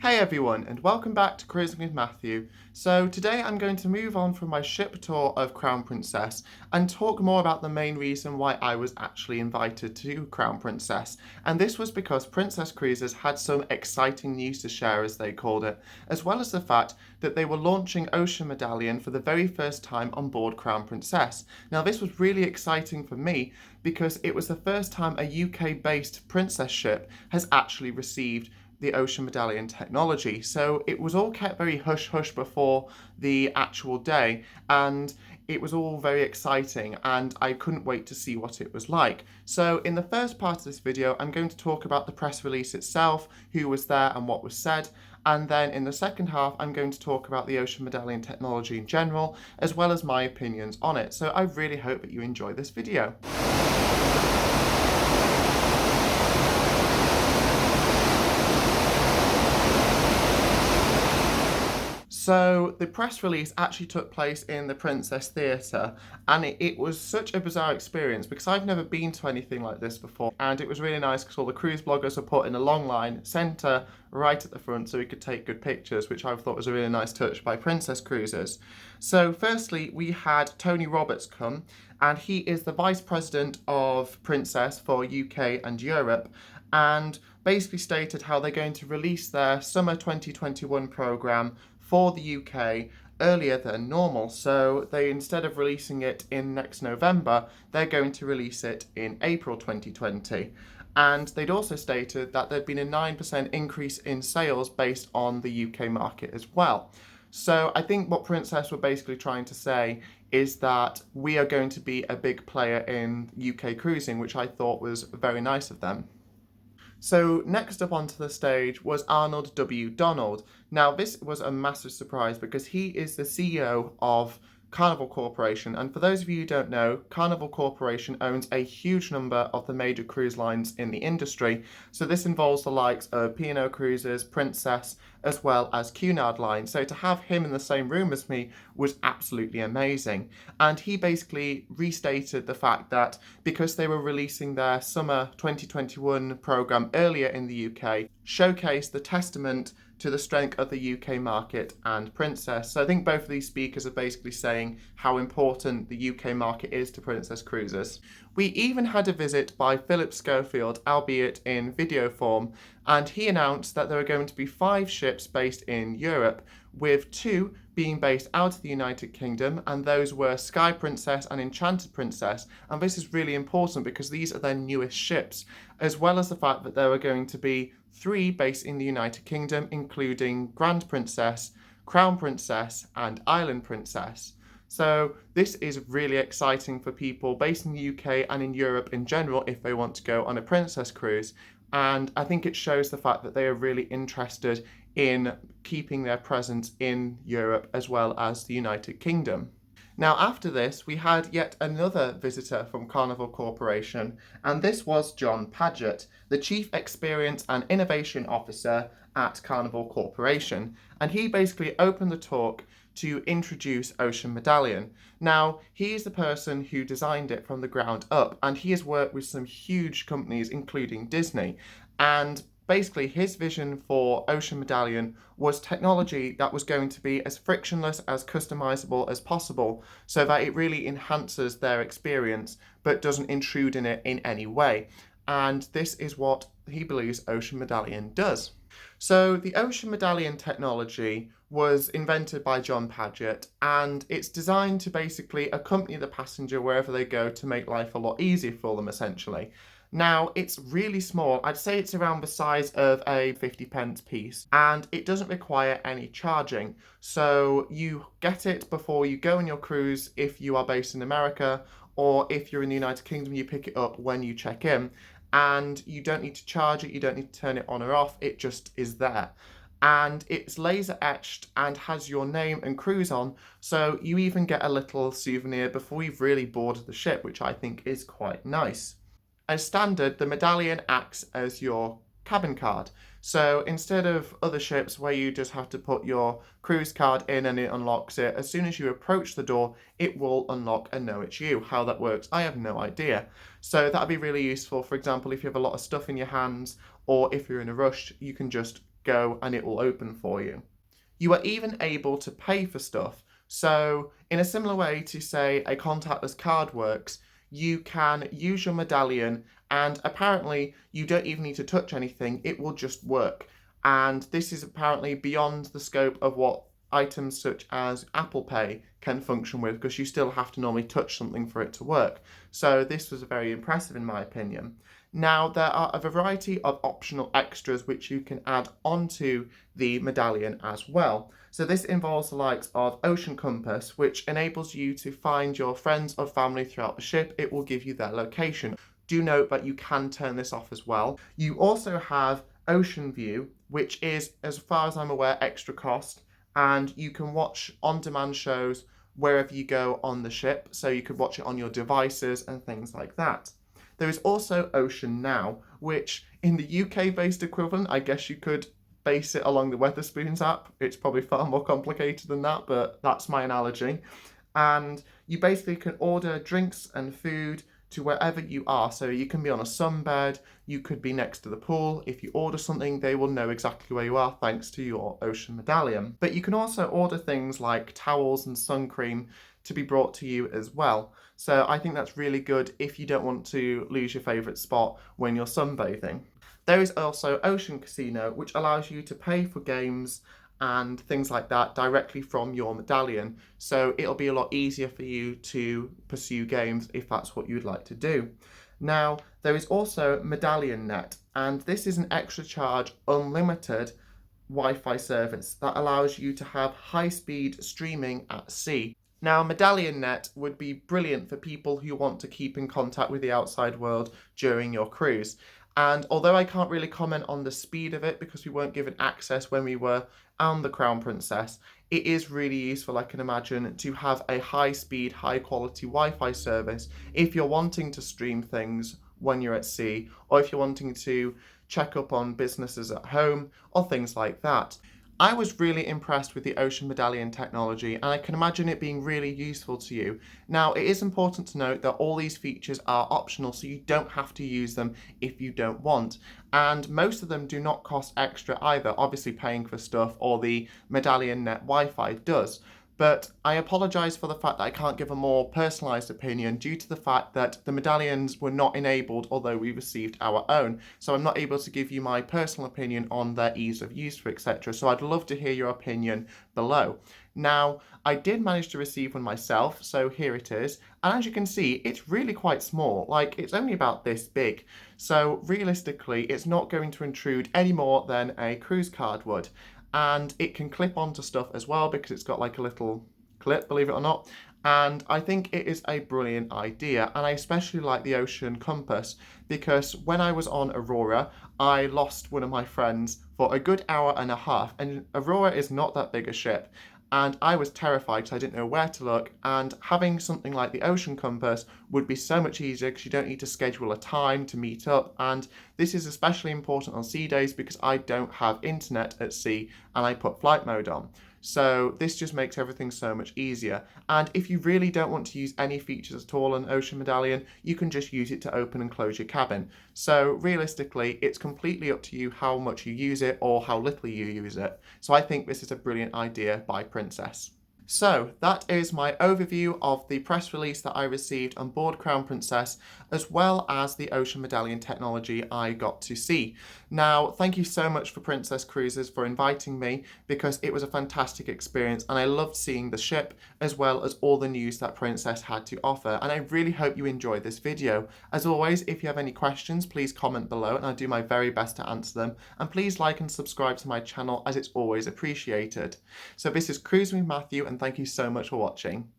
Hey everyone, and welcome back to Cruising with Matthew. So today I'm going to move on from my ship tour of Crown Princess and talk more about the main reason why I was actually invited to Crown Princess. And this was because Princess Cruises had some exciting news to share, as they called it, as well as the fact that they were launching Ocean Medallion for the very first time on board Crown Princess. Now this was really exciting for me because it was the first time a UK-based Princess ship has actually received the Ocean Medallion technology. So it was all kept very hush-hush before the actual day, and it was all very exciting, and I couldn't wait to see what it was like. So in the first part of this video, I'm going to talk about the press release itself, who was there and what was said, and then in the second half, I'm going to talk about the Ocean Medallion technology in general, as well as my opinions on it. So I really hope that you enjoy this video. So the press release actually took place in the Princess Theatre, and it was such a bizarre experience because I've never been to anything like this before, and it was really nice because all the cruise bloggers were put in a long line, centre right at the front so we could take good pictures, which I thought was a really nice touch by Princess Cruises. So firstly, we had Tony Roberts come, and he is the Vice President of Princess for UK and Europe, and basically stated how they're going to release their Summer 2021 programme for the UK earlier than normal. So they, instead of releasing it in next November, they're going to release it in April 2020. And they'd also stated that there'd been a 9% increase in sales based on the UK market as well. So I think what Princess were basically trying to say is that we are going to be a big player in UK cruising, which I thought was very nice of them. So next up onto the stage was Arnold W. Donald. Now this was a massive surprise because he is the CEO of Carnival Corporation, and for those of you who don't know, Carnival Corporation owns a huge number of the major cruise lines in the industry. So this involves the likes of P&O Cruises, Princess, as well as Cunard Line. So to have him in the same room as me was absolutely amazing. And he basically restated the fact that because they were releasing their Summer 2021 programme earlier in the UK, showcased the testament to the strength of the UK market and Princess. So I think both of these speakers are basically saying how important the UK market is to Princess Cruises. We even had a visit by Philip Schofield, albeit in video form, and he announced that there are going to be 5 ships based in Europe, with 2 being based out of the United Kingdom, and those were Sky Princess and Enchanted Princess. And this is really important because these are their newest ships, as well as the fact that there are going to be 3 based in the United Kingdom, including Grand Princess, Crown Princess, and Island Princess. So this is really exciting for people based in the UK and in Europe in general if they want to go on a Princess cruise. And I think it shows the fact that they are really interested in keeping their presence in Europe as well as the United Kingdom. Now after this, we had yet another visitor from Carnival Corporation, and this was John Paget, the Chief Experience and Innovation Officer at Carnival Corporation, and he basically opened the talk to introduce Ocean Medallion. Now, he is the person who designed it from the ground up, and he has worked with some huge companies, including Disney, and basically, his vision for Ocean Medallion was technology that was going to be as frictionless, as customizable as possible, so that it really enhances their experience, but doesn't intrude in it in any way. And this is what he believes Ocean Medallion does. So the Ocean Medallion technology was invented by John Paget, and it's designed to basically accompany the passenger wherever they go to make life a lot easier for them, essentially. Now, it's really small. I'd say it's around the size of a 50p piece, and it doesn't require any charging. So you get it before you go on your cruise if you are based in America, or if you're in the United Kingdom, you pick it up when you check in. And you don't need to charge it, you don't need to turn it on or off, it just is there. And it's laser etched and has your name and cruise on, so you even get a little souvenir before you've really boarded the ship, which I think is quite nice. As standard, the medallion acts as your cabin card. So instead of other ships where you just have to put your cruise card in and it unlocks it, as soon as you approach the door, it will unlock and know it's you. How that works, I have no idea. So that'd be really useful. For example, if you have a lot of stuff in your hands, or if you're in a rush, you can just go and it will open for you. You are even able to pay for stuff. So in a similar way to, say, a contactless card works, you can use your medallion and apparently you don't even need to touch anything, it will just work. And this is apparently beyond the scope of what items such as Apple Pay can function with, because you still have to normally touch something for it to work. So this was very impressive in my opinion. Now, there are a variety of optional extras which you can add onto the medallion as well. So this involves the likes of Ocean Compass, which enables you to find your friends or family throughout the ship. It will give you their location. Do note that you can turn this off as well. You also have Ocean View, which is, as far as I'm aware, extra cost, and you can watch on-demand shows wherever you go on the ship, so you could watch it on your devices and things like that. There is also Ocean Now, which in the UK-based equivalent, I guess you could base it along the Wetherspoons app. It's probably far more complicated than that, but that's my analogy. And you basically can order drinks and food to wherever you are. So you can be on a sunbed, you could be next to the pool. If you order something, they will know exactly where you are thanks to your Ocean Medallion. But you can also order things like towels and sun cream to be brought to you as well. So I think that's really good if you don't want to lose your favourite spot when you're sunbathing. There is also Ocean Casino, which allows you to pay for games and things like that directly from your medallion. So it'll be a lot easier for you to pursue games if that's what you'd like to do. Now, there is also Medallion Net, and this is an extra charge, unlimited Wi-Fi service that allows you to have high-speed streaming at sea. Now, Medallion Net would be brilliant for people who want to keep in contact with the outside world during your cruise. And although I can't really comment on the speed of it because we weren't given access when we were on the Crown Princess, it is really useful, I can imagine, to have a high-speed, high-quality Wi-Fi service if you're wanting to stream things when you're at sea, or if you're wanting to check up on businesses at home, or things like that. I was really impressed with the Ocean Medallion technology, and I can imagine it being really useful to you. Now, it is important to note that all these features are optional, so you don't have to use them if you don't want. And most of them do not cost extra either, obviously paying for stuff, or the Medallion Net Wi-Fi does. But I apologise for the fact that I can't give a more personalised opinion due to the fact that the medallions were not enabled, although we received our own. So I'm not able to give you my personal opinion on their ease of use, etc. So I'd love to hear your opinion below. Now, I did manage to receive one myself, so here it is. And as you can see, it's really quite small. Like, it's only about this big. So realistically, it's not going to intrude any more than a cruise card would. And it can clip onto stuff as well because it's got like a little clip, believe it or not. And I think it is a brilliant idea. And I especially like the Ocean Compass because when I was on Aurora, I lost one of my friends for a good hour and a half. And Aurora is not that big a ship. And I was terrified because I didn't know where to look, and having something like the Ocean Compass would be so much easier because you don't need to schedule a time to meet up, and this is especially important on sea days because I don't have internet at sea and I put flight mode on. So this just makes everything so much easier. And if you really don't want to use any features at all on Ocean Medallion, you can just use it to open and close your cabin. So realistically, it's completely up to you how much you use it or how little you use it. So I think this is a brilliant idea by Princess. So that is my overview of the press release that I received on board Crown Princess, as well as the Ocean Medallion technology I got to see. Now, thank you so much for Princess Cruises for inviting me, because it was a fantastic experience and I loved seeing the ship as well as all the news that Princess had to offer, and I really hope you enjoyed this video. As always, if you have any questions, please comment below and I'll do my very best to answer them, and please like and subscribe to my channel as it's always appreciated. So this is Cruising with Matthew, and thank you so much for watching.